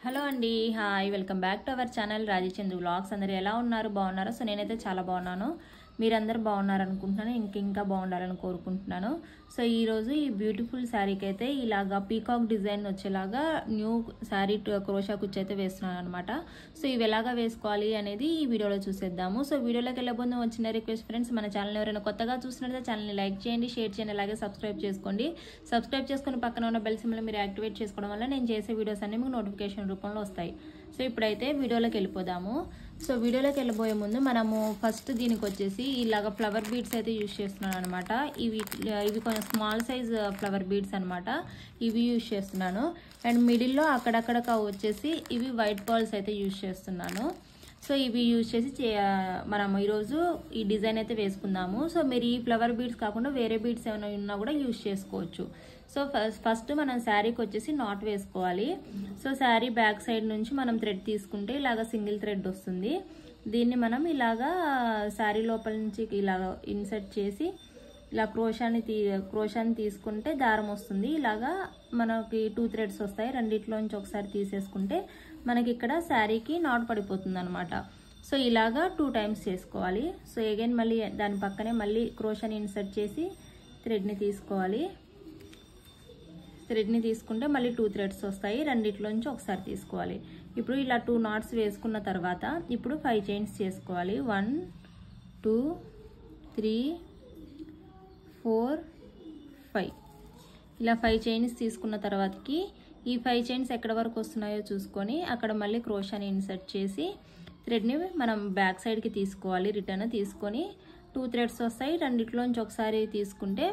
Hello అండి, hi, welcome back to our channel Raji Chandu vlogs. అందరూ ఎలా ఉన్నారు? బాగున్నారా? సో నేనైతే చాలా బాగున్నాను. మీరందరూ బాగున్నారనుకుంటున్నాను, ఇంకా బాగుండాలని కోరుకుంటున్నాను. సో ఈరోజు ఈ బ్యూటిఫుల్ శారీకి అయితే ఇలాగా పీకాక్ డిజైన్ వచ్చేలాగా న్యూ శారీ క్రోషా కుచ్చు అయితే వేస్తున్నాను అనమాట. సో ఇవి ఎలాగా వేసుకోవాలి అనేది ఈ వీడియోలో చూసేద్దాము. సో వీడియోలోకి వెళ్ళబోతే వచ్చిన రిక్వెస్ట్ ఫ్రెండ్స్, మన ఛానల్ ఎవరైనా కొత్తగా చూసినట్లయితే ఛానల్ని లైక్ చేయండి, షేర్ చేయండి, అలాగే సబ్స్క్రైబ్ చేసుకోండి. సబ్స్క్రైబ్ చేసుకుని పక్కన ఉన్న బెల్ సింబల్ మీరు యాక్టివేట్ చేసుకోవడం వల్ల నేను చేసే వీడియోస్ అన్ని మీకు నోటిఫికేషన్ రూపంలో వస్తాయి. సో ఇప్పుడైతే వీడియోలోకి వెళ్ళిపోదాము. సో వీడియోలోకి వెళ్ళబోయే ముందు మనము ఫస్ట్ దీనికి వచ్చేసి ఇలాగ ఫ్లవర్ బీడ్స్ అయితే యూజ్ చేస్తున్నాను అనమాట. ఇవి కొంచెం స్మాల్ సైజ్ ఫ్లవర్ బీడ్స్ అనమాట. ఇవి యూజ్ చేస్తున్నాను. అండ్ మిడిల్లో అక్కడక్కడ వచ్చేసి ఇవి వైట్ పర్ల్స్ అయితే యూజ్ చేస్తున్నాను. సో ఇవి యూజ్ చేసి మనం ఈరోజు ఈ డిజైన్ అయితే వేసుకుందాము. సో మీరు ఈ ఫ్లవర్ బీడ్స్ కాకుండా వేరే బీడ్స్ ఏమైనా ఉన్నా కూడా యూజ్ చేసుకోవచ్చు. సో ఫస్ట్ మనం శారీకి వచ్చేసి నాట్ వేసుకోవాలి. సో శారీ బ్యాక్ సైడ్ నుంచి మనం థ్రెడ్ తీసుకుంటే ఇలాగ సింగిల్ థ్రెడ్ వస్తుంది. దీన్ని మనం ఇలాగా శారీ లోపల నుంచి ఇలాగ ఇన్సర్ట్ చేసి ఇలా క్రోషాన్ని తీసుకుంటే దారం వస్తుంది. ఇలాగా మనకి 2 థ్రెడ్స్ వస్తాయి. రెండిట్లోంచి ఒకసారి తీసేసుకుంటే మనకి ఇక్కడ శారీకి నాట్ పడిపోతుంది అనమాట. సో ఇలాగా 2 టైమ్స్ చేసుకోవాలి. సో అగైన్ మళ్ళీ దాని పక్కనే మళ్ళీ క్రోషాని ఇన్సర్ట్ చేసి థ్రెడ్ని తీసుకోవాలి. థ్రెడ్ని తీసుకుంటే మళ్ళీ 2 థ్రెడ్స్ వస్తాయి. రెండిట్లోంచి ఒకసారి తీసుకోవాలి. ఇప్పుడు ఇలా 2 నాట్స్ వేసుకున్న తర్వాత ఇప్పుడు 5 చైన్స్ చేసుకోవాలి. 1 2 3 4 5 ఇలా 5 చైన్స్ తీసుకున్న తర్వాతకి ఈ 5 చైన్స్ ఎక్కడ వరకు వస్తున్నాయో చూసుకొని అక్కడ మళ్ళీ క్రోషాని ఇన్సర్ట్ చేసి థ్రెడ్ని మనం బ్యాక్ సైడ్కి తీసుకోవాలి. రిటర్న్ తీసుకొని 2 థ్రెడ్స్ వస్తాయి. రెండిట్లోంచి ఒకసారి తీసుకుంటే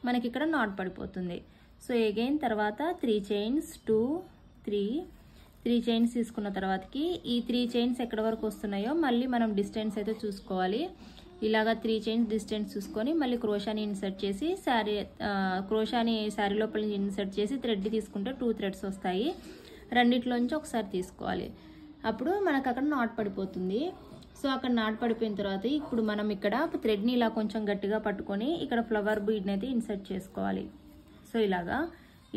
మనకి ఇక్కడ నాట్ పడిపోతుంది. సో అగైన్ తర్వాత 3 చైన్స్ 2 3 చైన్స్ తీసుకున్న తర్వాతకి ఈ 3 చైన్స్ ఎక్కడ వరకు వస్తున్నాయో మళ్ళీ మనం డిస్టెన్స్ అయితే చూసుకోవాలి. ఇలాగా 3 చైన్స్ డిస్టెన్స్ చూసుకొని మళ్ళీ క్రోషాని ఇన్సర్ట్ చేసి క్రోషాని శారీ లోపల ఇన్సర్ట్ చేసి థ్రెడ్ తీసుకుంటే 2 థ్రెడ్స్ వస్తాయి. రెండిట్లోంచి ఒకసారి తీసుకోవాలి. అప్పుడు మనకు అక్కడ నాట్ పడిపోతుంది. సో అక్కడ నాట్ పడిపోయిన తర్వాత ఇప్పుడు మనం ఇక్కడ థ్రెడ్ని ఇలా కొంచెం గట్టిగా పట్టుకొని ఇక్కడ ఫ్లవర్ బీడ్ని అయితే ఇన్సర్ట్ చేసుకోవాలి. సో ఇలాగా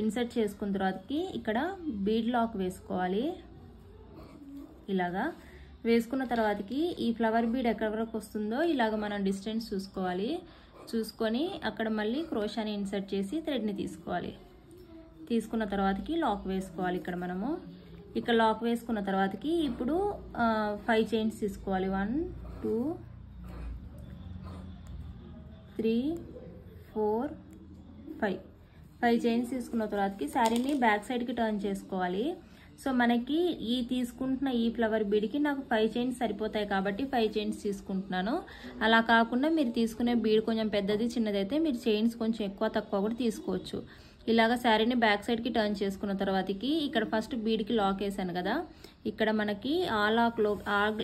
ఇన్సర్ట్ చేసుకున్న తర్వాతకి ఇక్కడ బీడ్ లాక్ వేసుకోవాలి. ఇలాగా వేసుకున్న తర్వాతకి ఈ ఫ్లవర్ బీడ్ ఎక్కడి వరకు వస్తుందో ఇలాగ మనం డిస్టెన్స్ చూసుకోవాలి. చూసుకొని అక్కడ మళ్ళీ క్రోషాని ఇన్సర్ట్ చేసి థ్రెడ్ని తీసుకోవాలి. తీసుకున్న తర్వాతకి లాక్ వేసుకోవాలి. ఇక్కడ లాక్ వేసుకున్న తర్వాతకి ఇప్పుడు 5 చైన్స్ తీసుకోవాలి. 1 2 3 4 5 చైన్స్ తీసుకున్న తర్వాతకి శారీని బ్యాక్ సైడ్కి టర్న్ చేసుకోవాలి. సో మనకి ఈ తీసుకుంటున్న ఈ ఫ్లవర్ బీడ్కి నాకు 5 చైన్స్ సరిపోతాయి కాబట్టి 5 చైన్స్ తీసుకుంటున్నాను. అలా కాకుండా మీరు తీసుకునే బీడ్ కొంచెం పెద్దది చిన్నదైతే మీరు చైన్స్ కొంచెం ఎక్కువ తక్కువ కూడా తీసుకోవచ్చు. ఇలాగ శారీని బ్యాక్ సైడ్కి టర్న్ చేసుకున్న తర్వాతకి ఇక్కడ ఫస్ట్ బీడ్కి లాక్ వేసాను కదా, ఇక్కడ మనకి ఆ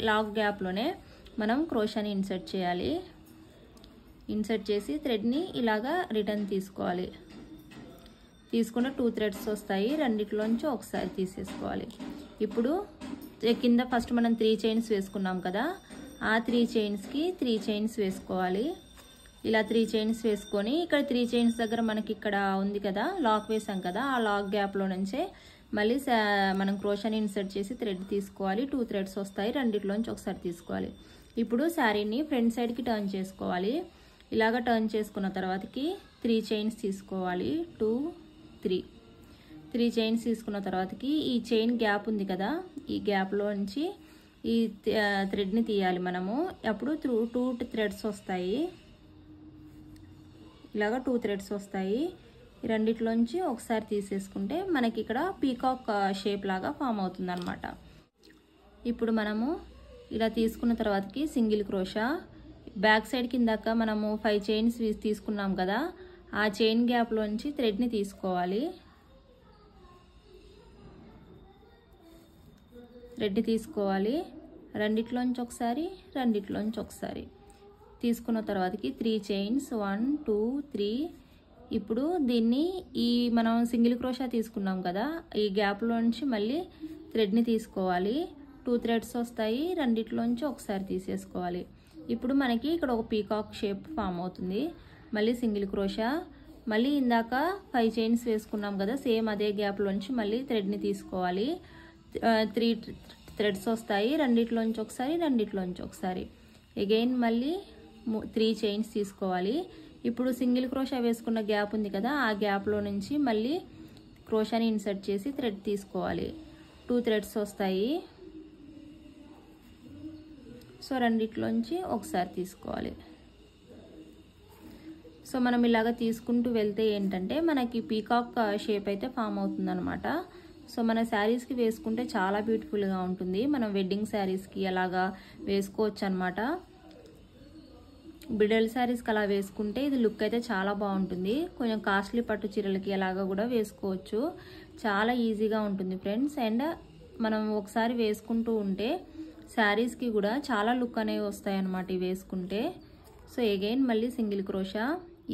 లాక్ గ్యాప్లోనే మనం క్రోషాని ఇన్సర్ట్ చేయాలి. ఇన్సర్ట్ చేసి థ్రెడ్ని ఇలాగా రిటర్న్ తీసుకోవాలి. తీసుకుంటే 2 థ్రెడ్స్ వస్తాయి. రెండిట్లోంచి ఒకసారి తీసేసుకోవాలి. ఇప్పుడు కింద ఫస్ట్ మనం 3 చైన్స్ వేసుకున్నాం కదా, ఆ 3 చైన్స్కి 3 చైన్స్ వేసుకోవాలి. ఇలా 3 చైన్స్ వేసుకొని ఇక్కడ 3 చైన్స్ దగ్గర మనకి ఇక్కడ ఉంది కదా లాక్ వేసాం కదా, ఆ లాక్ గ్యాప్లో నుంచే మళ్ళీ మనం క్రోషాని ఇన్సర్ట్ చేసి థ్రెడ్ తీసుకోవాలి. 2 థ్రెడ్స్ వస్తాయి. రెండిట్లోంచి ఒకసారి తీసుకోవాలి. ఇప్పుడు శారీని ఫ్రంట్ సైడ్కి టర్న్ చేసుకోవాలి. ఇలాగ టర్న్ చేసుకున్న తర్వాతకి 3 చైన్స్ తీసుకోవాలి. 2 3 చైన్స్ తీసుకున్న తర్వాతకి ఈ చైన్ గ్యాప్ ఉంది కదా, ఈ గ్యాప్లో నుంచి ఈ థ్రెడ్ని తీయాలి మనము. అప్పుడు 2 థ్రెడ్స్ వస్తాయి. ఇలాగా 2 థ్రెడ్స్ వస్తాయి. రెండిట్లోంచి ఒకసారి తీసేసుకుంటే మనకి ఇక్కడ పీకాక్ షేప్ లాగా ఫామ్ అవుతుంది అనమాట. ఇప్పుడు మనము ఇలా తీసుకున్న తర్వాతకి సింగిల్ క్రోషా బ్యాక్ సైడ్ కిందాక మనము 5 చైన్స్ తీసుకున్నాం కదా, ఆ చైన్ గ్యాప్లోంచి థ్రెడ్ని తీసుకోవాలి. రెండిట్లోంచి ఒకసారి తీసుకున్న తర్వాతకి 3 చైన్స్ 1 2 3. ఇప్పుడు దీన్ని మనం సింగిల్ క్రోషా తీసుకున్నాం కదా, ఈ గ్యాప్లోంచి మళ్ళీ థ్రెడ్ని తీసుకోవాలి. 2 థ్రెడ్స్ వస్తాయి. రెండిట్లోంచి ఒకసారి తీసేసుకోవాలి. ఇప్పుడు మనకి ఇక్కడ ఒక పీకాక్ షేప్ ఫామ్ అవుతుంది. మళ్ళీ సింగిల్ క్రోషా, మళ్ళీ ఇందాక 5 చైన్స్ వేసుకున్నాం కదా, సేమ్ అదే గ్యాప్లోంచి మళ్ళీ థ్రెడ్ని తీసుకోవాలి. 3 థ్రెడ్స్ వస్తాయి, రెండిట్లోంచి ఒకసారి రెండిట్లోంచి ఒకసారి. అగైన్ మళ్ళీ 3 చైన్స్ తీసుకోవాలి. ఇప్పుడు సింగిల్ క్రోషా వేసుకున్న గ్యాప్ ఉంది కదా, ఆ గ్యాప్లో నుంచి మళ్ళీ క్రోషాని ఇన్సర్ట్ చేసి థ్రెడ్ తీసుకోవాలి. 2 థ్రెడ్స్ వస్తాయి. సో రెండిట్లోంచి ఒకసారి తీసుకోవాలి. సో మనం ఇలాగ తీసుకుంటూ వెళ్తే ఏంటంటే మనకి పీకాక్ షేప్ అయితే ఫామ్ అవుతుంది అనమాట. సో మన శారీస్కి వేసుకుంటే చాలా బ్యూటిఫుల్గా ఉంటుంది. మనం వెడ్డింగ్ శారీస్కి అలాగా వేసుకోవచ్చు అనమాట. బ్రిడల్ శారీస్కి అలా వేసుకుంటే ఇది లుక్ అయితే చాలా బాగుంటుంది. కొంచెం కాస్ట్లీ పట్టు చీరలకి అలాగా కూడా వేసుకోవచ్చు. చాలా ఈజీగా ఉంటుంది ఫ్రెండ్స్. అండ్ మనం ఒకసారి వేసుకుంటూ ఉంటే శారీస్కి కూడా చాలా లుక్ అనేవి వస్తాయి అన్నమాట ఇవి వేసుకుంటే. సో అగైన్ మళ్ళీ సింగిల్ క్రోషా,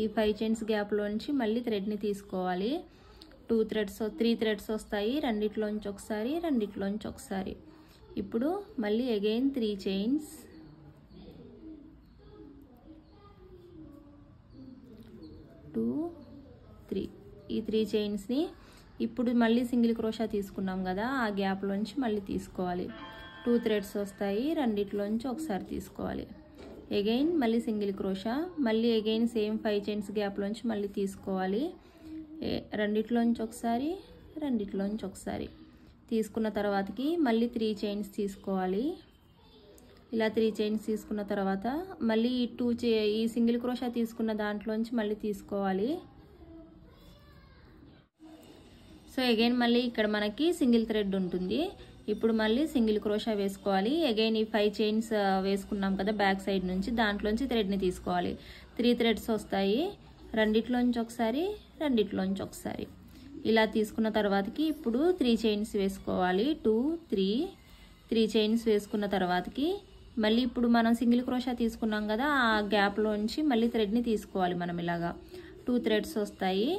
ఈ 5 చైన్స్ గ్యాప్లోంచి మళ్ళీ థ్రెడ్ని తీసుకోవాలి. 3 థ్రెడ్స్ వస్తాయి, రెండిట్లోంచి ఒకసారి రెండిట్లోంచి ఒకసారి. ఇప్పుడు మళ్ళీ అగైన్ 3 చైన్స్, 2 3, ఈ 3 చైన్స్ని ఇప్పుడు మళ్ళీ సింగిల్ క్రోషా తీసుకున్నాం కదా, ఆ గ్యాప్లోంచి మళ్ళీ తీసుకోవాలి. 2 థ్రెడ్స్ వస్తాయి, రెండిట్లోంచి ఒకసారి తీసుకోవాలి. అగైన్ మళ్ళీ సింగిల్ క్రోషా, మళ్ళీ అగైన్ సేమ్ 5 చైన్స్ గ్యాప్లోంచి మళ్ళీ తీసుకోవాలి. రెండిట్లోంచి ఒకసారి రెండిట్లోంచి ఒకసారి తీసుకున్న తర్వాతకి మళ్ళీ 3 చైన్స్ తీసుకోవాలి. ఇలా 3 చైన్స్ తీసుకున్న తర్వాత మళ్ళీ ఈ సింగిల్ క్రోషా తీసుకున్న దాంట్లోంచి మళ్ళీ తీసుకోవాలి. సో అగైన్ మళ్ళీ ఇక్కడ మనకి సింగిల్ థ్రెడ్ ఉంటుంది. ఇప్పుడు మళ్ళీ సింగిల్ క్రోషా వేసుకోవాలి. అగైన్ ఈ 5 చైన్స్ వేసుకున్నాం కదా బ్యాక్ సైడ్ నుంచి, దాంట్లోంచి థ్రెడ్ని తీసుకోవాలి. 3 థ్రెడ్స్ వస్తాయి, రెండిట్లోంచి ఒకసారి రెండిట్లోంచి ఒకసారి. ఇలా తీసుకున్న తర్వాతకి ఇప్పుడు 3 చైన్స్ వేసుకోవాలి. 2 3 చైన్స్ వేసుకున్న తర్వాతకి మళ్ళీ ఇప్పుడు మనం సింగిల్ క్రోషా తీసుకున్నాం కదా, ఆ గ్యాప్లోంచి మళ్ళీ థ్రెడ్ని తీసుకోవాలి. మనం ఇలాగా 2 థ్రెడ్స్ వస్తాయి,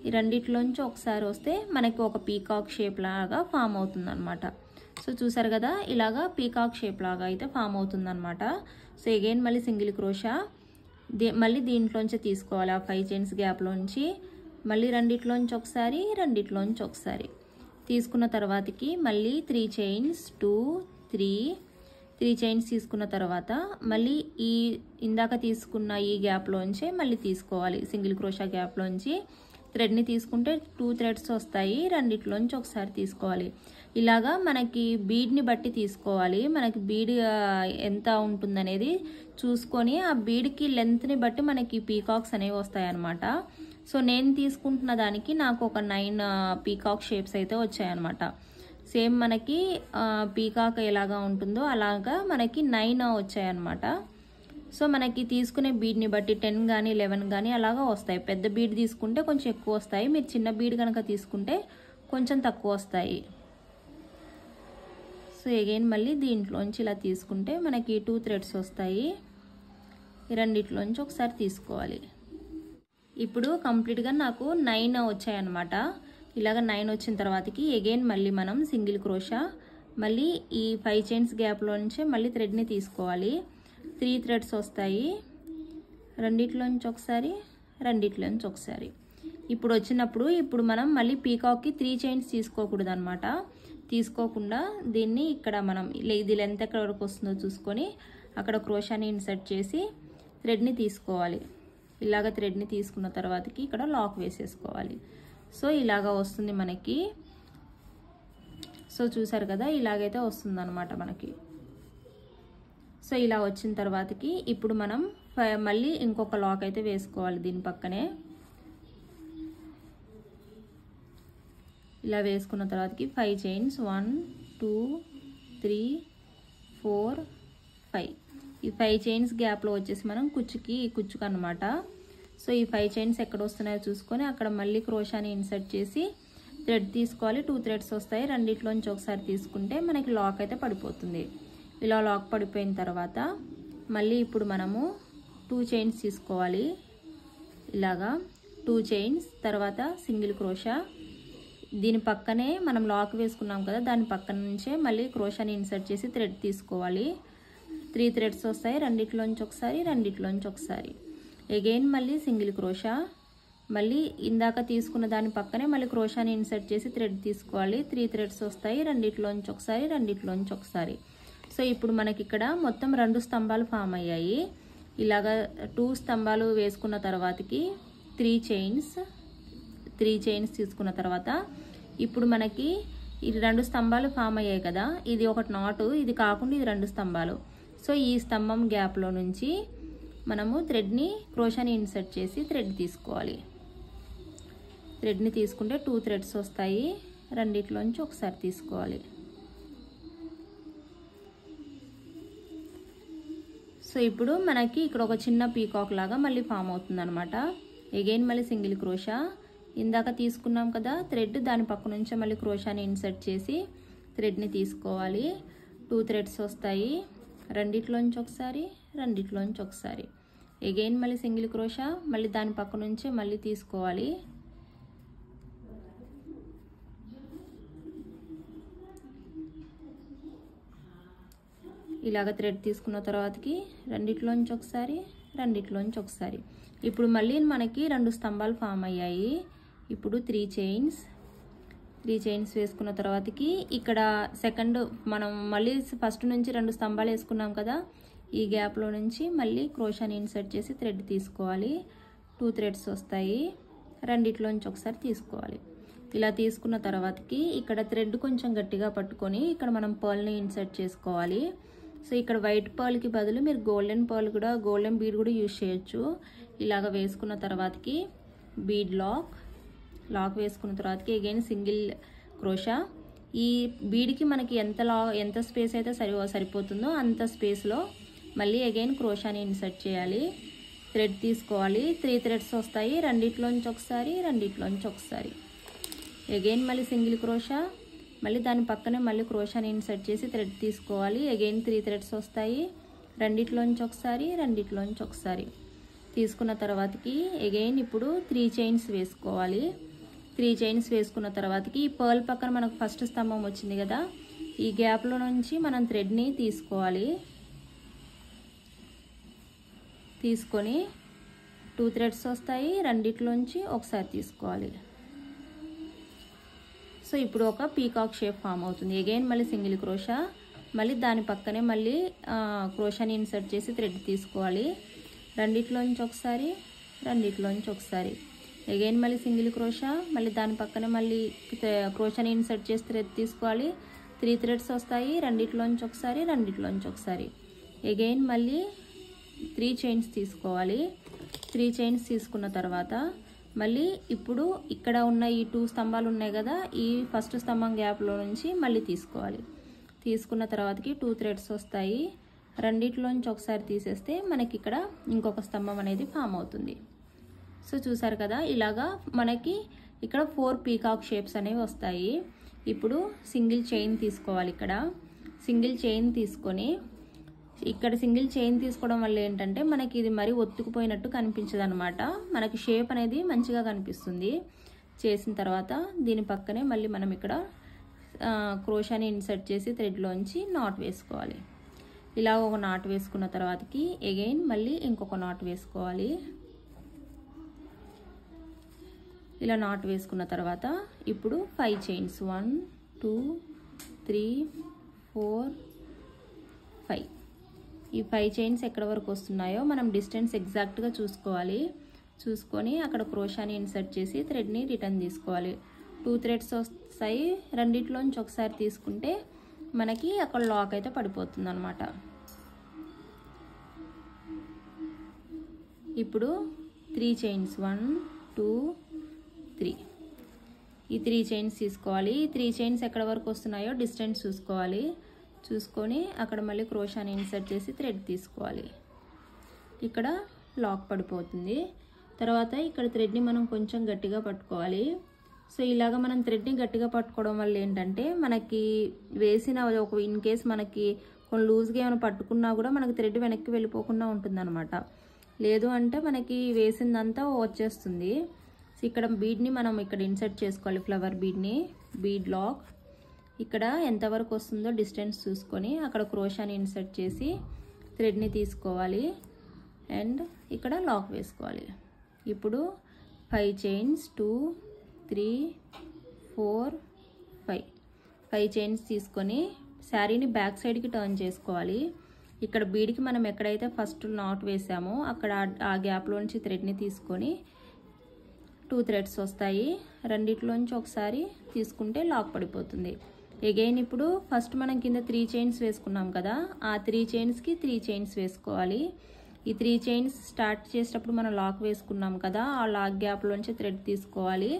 ఈ రెండిట్లోంచి ఒకసారి వస్తే మనకి ఒక పీకాక్ షేప్ లాగా ఫామ్ అవుతుంది అనమాట. సో చూసారు కదా, ఇలాగా పీకాక్ షేప్ లాగా అయితే ఫామ్ అవుతుంది అనమాట. సో అగైన్ మళ్ళీ సింగిల్ క్రోషా, మళ్ళీ దీంట్లోంచి తీసుకోవాలి. ఆ 5 చైన్స్ గ్యాప్లోంచి మళ్ళీ రెండిట్లోంచి ఒకసారి రెండిట్లోంచి ఒకసారి తీసుకున్న తర్వాతకి మళ్ళీ 3 చైన్స్, 2 3 చైన్స్ తీసుకున్న తర్వాత మళ్ళీ ఈ ఇందాక తీసుకున్న ఈ గ్యాప్లోంచి మళ్ళీ తీసుకోవాలి. సింగిల్ క్రోషా గ్యాప్లోంచి థ్రెడ్ని తీసుకుంటే 2 థ్రెడ్స్ వస్తాయి, రెండిట్లోంచి ఒకసారి తీసుకోవాలి. ఇలాగా మనకి బీడ్ని బట్టి తీసుకోవాలి. మనకి బీడ్ ఎంత ఉంటుందనేది చూసుకొని ఆ బీడ్కి లెంత్ని బట్టి మనకి పీకాక్స్ అనేవి వస్తాయి అన్నమాట. సో నేను తీసుకుంటున్న దానికి నాకు ఒక 9 పీకాక్ షేప్స్ అయితే వచ్చాయన్నమాట. సేమ్ మనకి పీకాక్ ఎలాగా ఉంటుందో అలాగా మనకి 9 వచ్చాయన్నమాట. సో మనకి తీసుకునే బీడ్ని బట్టి 10 కానీ 11 కానీ అలాగా వస్తాయి. పెద్ద బీడ్ తీసుకుంటే కొంచెం ఎక్కువ వస్తాయి, మీరు చిన్న బీడ్ కనుక తీసుకుంటే కొంచెం తక్కువ వస్తాయి. సో అగైన్ మళ్ళీ దీంట్లోంచి ఇలా తీసుకుంటే మనకి 2 థ్రెడ్స్ వస్తాయి, రెండిట్లోంచి ఒకసారి తీసుకోవాలి. ఇప్పుడు కంప్లీట్గా నాకు 9 వచ్చాయన్నమాట. ఇలాగ 9 వచ్చిన తర్వాతకి అగైన్ మళ్ళీ మనం సింగిల్ క్రోషా, మళ్ళీ ఈ 5 చైన్స్ గ్యాప్లోంచి మళ్ళీ థ్రెడ్ని తీసుకోవాలి. 3 థ్రెడ్స్ వస్తాయి, రెండిట్లోంచి ఒకసారి రెండిట్లోంచి ఒకసారి. ఇప్పుడు వచ్చినప్పుడు ఇప్పుడు మనం మళ్ళీ పీకాక్కి 3 చైన్స్ తీసుకోకూడదు అనమాట. తీసుకోకుండా దీన్ని ఇక్కడ మనం ఇది లెంత్ ఎక్కడ వరకు వస్తుందో చూసుకొని అక్కడ క్రోషాని ఇన్సర్ట్ చేసి థ్రెడ్ని తీసుకోవాలి. ఇలాగ థ్రెడ్ని తీసుకున్న తర్వాతకి ఇక్కడ లాక్ వేసేసుకోవాలి. సో ఇలాగ వస్తుంది మనకి. సో చూసారు కదా, ఇలాగైతే వస్తుంది అనమాట మనకి. సో ఇలా వచ్చిన తర్వాతకి ఇప్పుడు మనం మళ్ళీ ఇంకొక లాక్ అయితే వేసుకోవాలి దీని పక్కనే. ఇలా వేసుకున్న తర్వాతకి 5 చైన్స్ 1 2 3 4 5. ఈ 5 చైన్స్ గ్యాప్లో వచ్చేసి మనం కుచ్చుకు అనమాట. సో ఈ 5 చైన్స్ ఎక్కడ వస్తున్నాయో చూసుకొని అక్కడ మళ్ళీ క్రోషాని ఇన్సర్ట్ చేసి థ్రెడ్ తీసుకోవాలి. 2 థ్రెడ్స్ వస్తాయి, రెండిట్లోంచి ఒకసారి తీసుకుంటే మనకి లాక్ అయితే పడిపోతుంది. ఇలా లాక్ పడిపోయిన తర్వాత మళ్ళీ ఇప్పుడు మనము 2 చైన్స్ తీసుకోవాలి. ఇలాగా 2 చైన్స్ తర్వాత సింగిల్ క్రోషా, దీని పక్కనే మనం లాక్ వేసుకున్నాం కదా, దాని పక్కన నుంచే మళ్ళీ క్రోషాని ఇన్సర్ట్ చేసి థ్రెడ్ తీసుకోవాలి. 3 థ్రెడ్స్ వస్తాయి, రెండిట్లోంచి ఒకసారి రెండిట్లోంచి ఒకసారి. అగైన్ మళ్ళీ సింగిల్ క్రోషా, మళ్ళీ ఇందాక తీసుకున్న దాని పక్కనే మళ్ళీ క్రోషాని ఇన్సర్ట్ చేసి థ్రెడ్ తీసుకోవాలి. 3 థ్రెడ్స్ వస్తాయి, రెండిట్లోంచి ఒకసారి రెండిట్లోంచి ఒకసారి. సో ఇప్పుడు మనకి ఇక్కడ మొత్తం 2 స్తంభాలు ఫామ్ అయ్యాయి. ఇలాగా 2 స్తంభాలు వేసుకున్న తర్వాతకి 3 చైన్స్ తీసుకున్న తర్వాత ఇప్పుడు మనకి ఇది 2 స్తంభాలు ఫామ్ అయ్యాయి కదా, ఇది ఒకటి నాటు, ఇది కాకుండా ఇది 2 స్తంభాలు. సో ఈ స్తంభం గ్యాప్లో నుంచి మనము థ్రెడ్ని క్రోషాని ఇన్సర్ట్ చేసి థ్రెడ్ తీసుకోవాలి. థ్రెడ్ని తీసుకుంటే 2 థ్రెడ్స్ వస్తాయి, రెండిట్లోంచి ఒకసారి తీసుకోవాలి. సో ఇప్పుడు మనకి ఇక్కడ ఒక చిన్న పీకాక్ లాగా మళ్ళీ ఫామ్ అవుతుంది అనమాట. అగైన్ మళ్ళీ సింగిల్ క్రోషా, ఇందాక తీసుకున్నాం కదా థ్రెడ్, దాని పక్క నుంచి మళ్ళీ క్రోషాని ఇన్సర్ట్ చేసి థ్రెడ్ని తీసుకోవాలి. 2 థ్రెడ్స్ వస్తాయి, రెండిట్లోంచి ఒకసారి రెండిట్లోంచి ఒకసారి. అగైన్ మళ్ళీ సింగిల్ క్రోషా, మళ్ళీ దాని పక్క నుంచి మళ్ళీ తీసుకోవాలి. ఇలాగ థ్రెడ్ తీసుకున్న తర్వాతకి రెండిట్లోంచి ఒకసారి రెండిట్లోంచి ఒకసారి. ఇప్పుడు మళ్ళీ మనకి 2 స్తంభాలు ఫామ్ అయ్యాయి. ఇప్పుడు 3 చైన్స్ వేసుకున్న తర్వాతకి ఇక్కడ సెకండ్ మనం మళ్ళీ ఫస్ట్ నుంచి 2 స్తంభాలు వేసుకున్నాం కదా, ఈ గ్యాప్లో నుంచి మళ్ళీ క్రోషాని ఇన్సర్ట్ చేసి థ్రెడ్ తీసుకోవాలి. 2 థ్రెడ్స్ వస్తాయి, రెండిట్లోంచి ఒకసారి తీసుకోవాలి. ఇలా తీసుకున్న తర్వాతకి ఇక్కడ థ్రెడ్ కొంచెం గట్టిగా పట్టుకొని ఇక్కడ మనం పర్ల్ని ఇన్సర్ట్ చేసుకోవాలి. సో ఇక్కడ వైట్ పర్ల్కి బదులు మీరు గోల్డెన్ బీడ్ కూడా యూజ్ చేయొచ్చు. ఇలాగ వేసుకున్న తర్వాతకి బీడ్ లాక్ వేసుకున్న తర్వాతకి అగైన్ సింగిల్ క్రోషా. ఈ బీడ్కి మనకి ఎంత స్పేస్ అయితే సరిపోతుందో అంత స్పేస్లో మళ్ళీ అగైన్ క్రోషాని ఇన్సర్ట్ చేయాలి. థ్రెడ్ తీసుకోవాలి. 3 థ్రెడ్స్ వస్తాయి, రెండిట్లోంచి ఒకసారి రెండిట్లోంచి ఒకసారి. అగైన్ మళ్ళీ సింగిల్ క్రోషా, మళ్ళీ దాని పక్కనే మళ్ళీ క్రోషాని ఇన్సర్ట్ చేసి థ్రెడ్ తీసుకోవాలి. అగైన్ 3 థ్రెడ్స్ వస్తాయి, రెండిట్లోంచి ఒకసారి రెండిట్లోంచి ఒకసారి. తీసుకున్న తర్వాతకి అగైన్ ఇప్పుడు 3 చైన్స్ వేసుకోవాలి. 3 చైన్స్ వేసుకున్న తర్వాతకి ఈ పర్ల్ పక్కన మనకు ఫస్ట్ స్తంభం వచ్చింది కదా, ఈ గ్యాప్లో నుంచి మనం థ్రెడ్ని తీసుకోవాలి. తీసుకొని 2 థ్రెడ్స్ వస్తాయి, రెండిట్లోంచి ఒకసారి తీసుకోవాలి. సో ఇప్పుడు ఒక పీకాక్ షేప్ ఫామ్ అవుతుంది. అగైన్ మళ్ళీ సింగిల్ క్రోషా, మళ్ళీ దాని పక్కనే మళ్ళీ క్రోషాని ఇన్సర్ట్ చేసి థ్రెడ్ తీసుకోవాలి. రెండిట్లోంచి ఒకసారి రెండిట్లోంచి ఒకసారి. అగైన్ మళ్ళీ సింగిల్ క్రోషా, మళ్ళీ దాని పక్కనే మళ్ళీ క్రోషాని ఇన్సర్ట్ చేసి థ్రెడ్ తీసుకోవాలి. 3 థ్రెడ్స్ వస్తాయి, రెండిట్లోంచి ఒకసారి రెండిట్లోంచి ఒకసారి. అగైన్ మళ్ళీ 3 చైన్స్ తీసుకోవాలి. 3 చైన్స్ తీసుకున్న తర్వాత మళ్ళీ ఇప్పుడు ఇక్కడ ఉన్న ఈ 2 స్తంభాలు ఉన్నాయి కదా, ఈ ఫస్ట్ స్తంభం గ్యాప్లో నుంచి మళ్ళీ తీసుకోవాలి. తీసుకున్న తర్వాతకి 2 థ్రెడ్స్ వస్తాయి, రెండిట్లోంచి ఒకసారి తీసేస్తే మనకి ఇక్కడ ఇంకొక స్తంభం అనేది ఫామ్ అవుతుంది. సో చూసారు కదా, ఇలాగా మనకి ఇక్కడ 4 పీకాక్ షేప్స్ అనేవి వస్తాయి. ఇప్పుడు సింగిల్ చైన్ తీసుకోవాలి. ఇక్కడ సింగిల్ చైన్ తీసుకొని ఇక్కడ సింగిల్ చైన్ తీసుకోవడం వల్ల ఏంటంటే మనకి ఇది మరీ ఒత్తుకుపోయినట్టు కనిపించదు అనమాట, మనకి షేప్ అనేది మంచిగా కనిపిస్తుంది. చేసిన తర్వాత దీని పక్కనే మళ్ళీ మనం ఇక్కడ క్రోషాని ఇన్సర్ట్ చేసి థ్రెడ్లోంచి నాట్ వేసుకోవాలి. ఇలా ఒక నాట్ వేసుకున్న తర్వాతకి అగైన్ మళ్ళీ ఇంకొక నాట్ వేసుకోవాలి. ఇలా నాట్ వేసుకున్న తర్వాత ఇప్పుడు 5 చైన్స్ 1 2 3 4 5. ఈ 5 చైన్స్ ఎక్కడ వరకు వస్తున్నాయో మనం డిస్టెన్స్ ఎగ్జాక్ట్గా చూసుకోవాలి. చూసుకొని అక్కడ క్రోషాని ఇన్సర్ట్ చేసి థ్రెడ్ని రిటర్న్ తీసుకోవాలి. 2 థ్రెడ్స్ వస్తాయి, రెండిట్లోంచి ఒకసారి తీసుకుంటే మనకి అక్కడ లాక్ అయితే పడిపోతుంది అనమాట. ఇప్పుడు 3 చైన్స్ 1 2 3. ఈ 3 చైన్స్ తీసుకోవాలి. ఈ 3 చైన్స్ ఎక్కడ వరకు వస్తున్నాయో డిస్టెన్స్ చూసుకోవాలి. చూసుకొని అక్కడ మళ్ళీ క్రోషాని ఇన్సర్ట్ చేసి థ్రెడ్ తీసుకోవాలి. ఇక్కడ లాక్ పడిపోతుంది. తర్వాత ఇక్కడ థ్రెడ్ని మనం కొంచెం గట్టిగా పట్టుకోవాలి. సో ఇలాగ మనం థ్రెడ్ని గట్టిగా పట్టుకోవడం వల్ల ఏంటంటే మనకి వేసిన ఒక ఇన్ కేస్ మనకి కొన్ని లూజ్గా ఏమైనా పట్టుకున్నా కూడా మనకి థ్రెడ్ వెనక్కి వెళ్ళిపోకుండా ఉంటుందన్నమాట. లేదు అంటే మనకి వేసిందంతా వచ్చేస్తుంది. సో ఇక్కడ బీడ్ని మనం ఇక్కడ ఇన్సర్ట్ చేసుకోవాలి. ఫ్లవర్ బీడ్ని, బీడ్ లాక్ ఇక్కడ ఎంతవరకు వస్తుందో డిస్టెన్స్ చూసుకొని అక్కడ క్రోషాని ఇన్సర్ట్ చేసి థ్రెడ్ని తీసుకోవాలి అండ్ ఇక్కడ లాక్ వేసుకోవాలి. ఇప్పుడు 5 చైన్స్ 2 3 4 5 చైన్స్ తీసుకొని శారీని బ్యాక్ సైడ్కి టర్న్ చేసుకోవాలి. ఇక్కడ బీడ్కి మనం ఎక్కడైతే ఫస్ట్ నాట్ వేసామో అక్కడ ఆ గ్యాప్లోంచి థ్రెడ్ని తీసుకొని 2 థ్రెడ్స్ వస్తాయి. రెండిట్లోంచి ఒకసారి తీసుకుంటే లాక్ పడిపోతుంది. అగైన్ ఇప్పుడు ఫస్ట్ మనం కింద 3 చైన్స్ వేసుకున్నాం కదా, ఆ 3 చైన్స్కి 3 చైన్స్ వేసుకోవాలి. ఈ 3 చైన్స్ స్టార్ట్ చేసేటప్పుడు మనం లాక్ వేసుకున్నాం కదా, ఆ లాక్ గ్యాప్లోంచి థ్రెడ్ తీసుకోవాలి.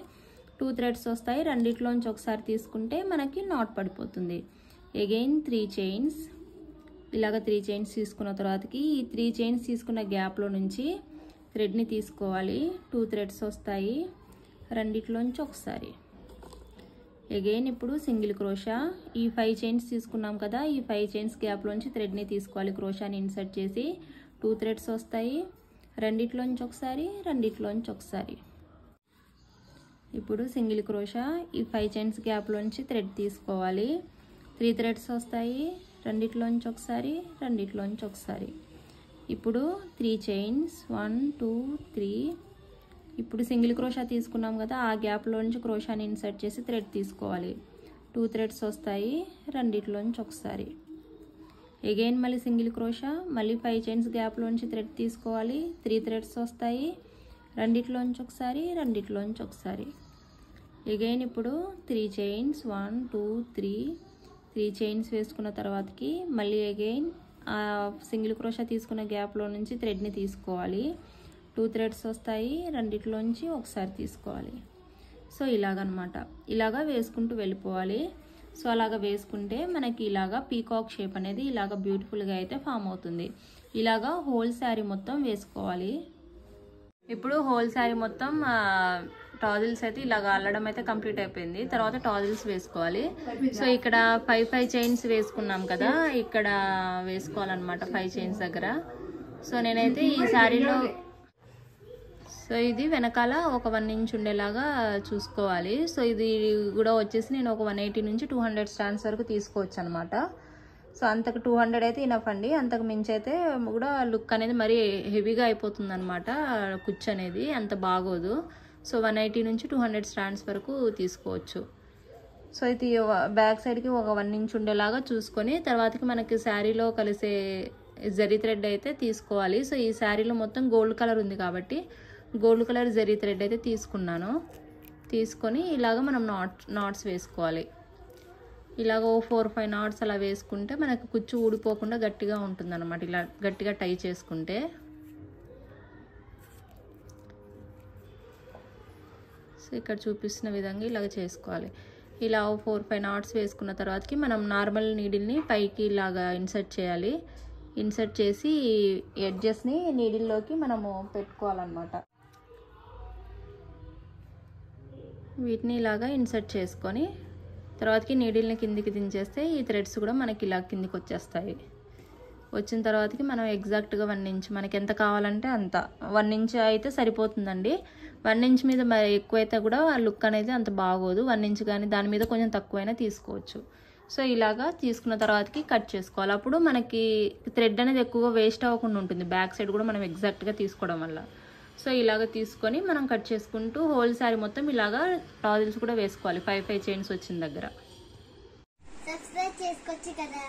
2 థ్రెడ్స్ వస్తాయి. రెండిట్లోంచి ఒకసారి తీసుకుంటే మనకి నాట్ పడిపోతుంది. అగైన్ 3 చైన్స్, ఇలాగ 3 చైన్స్ తీసుకున్న తర్వాతకి ఈ 3 చైన్స్ తీసుకున్న గ్యాప్లో నుంచి థ్రెడ్ని తీసుకోవాలి. 2 థ్రెడ్స్ వస్తాయి. రెండిట్లోంచి ఒకసారి. అగైన్ ఇప్పుడు సింగిల్ క్రోషా. ఈ 5 చైన్స్ తీసుకున్నాం కదా, ఈ 5 చైన్స్ గ్యాప్లోంచి థ్రెడ్ని తీసుకోవాలి. క్రోషాని ఇన్సర్ట్ చేసి 2 థ్రెడ్స్ వస్తాయి. రెండిట్లోంచి ఒకసారి, రెండిట్లోంచి ఒకసారి. ఇప్పుడు సింగిల్ క్రోషా. ఈ 5 చైన్స్ గ్యాప్లోంచి థ్రెడ్ తీసుకోవాలి. 3 థ్రెడ్స్ వస్తాయి. రెండిట్లోంచి ఒకసారి, రెండిట్లోంచి ఒకసారి. ఇప్పుడు 3 చైన్స్ 1 2 3. ఇప్పుడు సింగిల్ క్రోషా తీసుకున్నాం కదా, ఆ గ్యాప్లోంచి క్రోషాని ఇన్సర్ట్ చేసి థ్రెడ్ తీసుకోవాలి. 2 థ్రెడ్స్ వస్తాయి. రెండిట్లోంచి ఒకసారి. అగైన్ మళ్ళీ సింగిల్ క్రోషా. మళ్ళీ 5 చైన్స్ గ్యాప్లోంచి థ్రెడ్ తీసుకోవాలి. 3 థ్రెడ్స్ వస్తాయి. రెండిట్లోంచి ఒకసారి, రెండిట్లోంచి ఒకసారి. అగైన్ ఇప్పుడు 3 చైన్స్ 1 2 3 చైన్స్ వేసుకున్న తర్వాతకి మళ్ళీ అగైన్ ఆ సింగిల్ క్రోషా తీసుకున్న గ్యాప్లో నుంచి థ్రెడ్ని తీసుకోవాలి. 2 థ్రెడ్స్ వస్తాయి. రెండిట్లోంచి ఒకసారి తీసుకోవాలి. సో ఇలాగనమాట, ఇలాగా వేసుకుంటూ వెళ్ళిపోవాలి. సో అలాగా వేసుకుంటే మనకి ఇలాగా పీకాక్ షేప్ అనేది ఇలాగ బ్యూటిఫుల్గా అయితే ఫామ్ అవుతుంది. ఇలాగా హోల్ శారీ మొత్తం వేసుకోవాలి. ఇప్పుడు హోల్ శారీ మొత్తం టాజిల్స్ అయితే ఇలాగ అల్లడం అయితే కంప్లీట్ అయిపోయింది. తర్వాత టాజిల్స్ వేసుకోవాలి. సో ఇక్కడ 5 చైన్స్ వేసుకున్నాం కదా, ఇక్కడ వేసుకోవాలన్నమాట 5 చైన్స్ దగ్గర. సో నేనైతే ఈ శారీలో సో ఇది వెనకాల ఒక 1 ఇంచ్ ఉండేలాగా చూసుకోవాలి. సో ఇది కూడా వచ్చేసి నేను ఒక 180 నుంచి 200 స్టాండ్స్ వరకు తీసుకోవచ్చు అనమాట. సో అంతకు 200 అయితే ఇనఫ్ అండి. అంతకు మించి అయితే కూడా లుక్ అనేది మరీ హెవీగా అయిపోతుంది అనమాట. కుచ్చు అనేది అంత బాగోదు. సో 180 నుంచి 200 స్టాండ్స్ వరకు తీసుకోవచ్చు. సో ఇది బ్యాక్ సైడ్కి ఒక 1 ఇంచ్ ఉండేలాగా చూసుకొని తర్వాతకి మనకి శారీలో కలిసే జరీ థ్రెడ్ అయితే తీసుకోవాలి. సో ఈ శారీలో మొత్తం గోల్డ్ కలర్ ఉంది కాబట్టి గోల్డ్ కలర్ జరీ థ్రెడ్ అయితే తీసుకున్నాను. తీసుకొని ఇలాగ మనం నాట్స్ వేసుకోవాలి. ఇలాగ 4-5 నాట్స్ అలా వేసుకుంటే మనకు కుచ్చు ఊడిపోకుండా గట్టిగా ఉంటుంది అనమాట. ఇలా గట్టిగా టై చేసుకుంటే. సో ఇక్కడ చూపిస్తున్న విధంగా ఇలాగ చేసుకోవాలి. ఇలా 4-5 నాట్స్ వేసుకున్న తర్వాతకి మనం నార్మల్ నీడిల్ని పైకి ఇలాగా ఇన్సర్ట్ చేయాలి. ఇన్సర్ట్ చేసి ఎడ్జెస్ని నీడిల్లోకి మనము పెట్టుకోవాలన్నమాట. వీటిని ఇలాగా ఇన్సర్ట్ చేసుకొని తర్వాతకి నీడిల్ని కిందికి దించేస్తే ఈ థ్రెడ్స్ కూడా మనకి ఇలా కిందికి వచ్చేస్తాయి. వచ్చిన తర్వాతకి మనం ఎగ్జాక్ట్గా 1 ఇంచ్ మనకి ఎంత కావాలంటే అంత 1 ఇంచ్ అయితే సరిపోతుందండి. 1 ఇంచ్ మీద మరి ఎక్కువైతే కూడా లుక్ అనేది అంత బాగోదు. 1 ఇంచ్ కానీ దాని మీద కొంచెం తక్కువైనా తీసుకోవచ్చు. సో ఇలాగా తీసుకున్న తర్వాతకి కట్ చేసుకోవాలి. అప్పుడు మనకి థ్రెడ్ అనేది ఎక్కువగా వేస్ట్ అవ్వకుండా ఉంటుంది. బ్యాక్ సైడ్ కూడా మనం ఎగ్జాక్ట్గా తీసుకోవడం వల్ల. సో ఇలాగ తీసుకొని మనం కట్ చేసుకుంటూ హోల్ శారీ మొత్తం ఇలాగా టాజిల్స్ కూడా వేసుకోవాలి. 5 చైన్స్ వచ్చిన దగ్గర. సబ్స్క్రైబ్ చేసుకోవచ్చు కదా.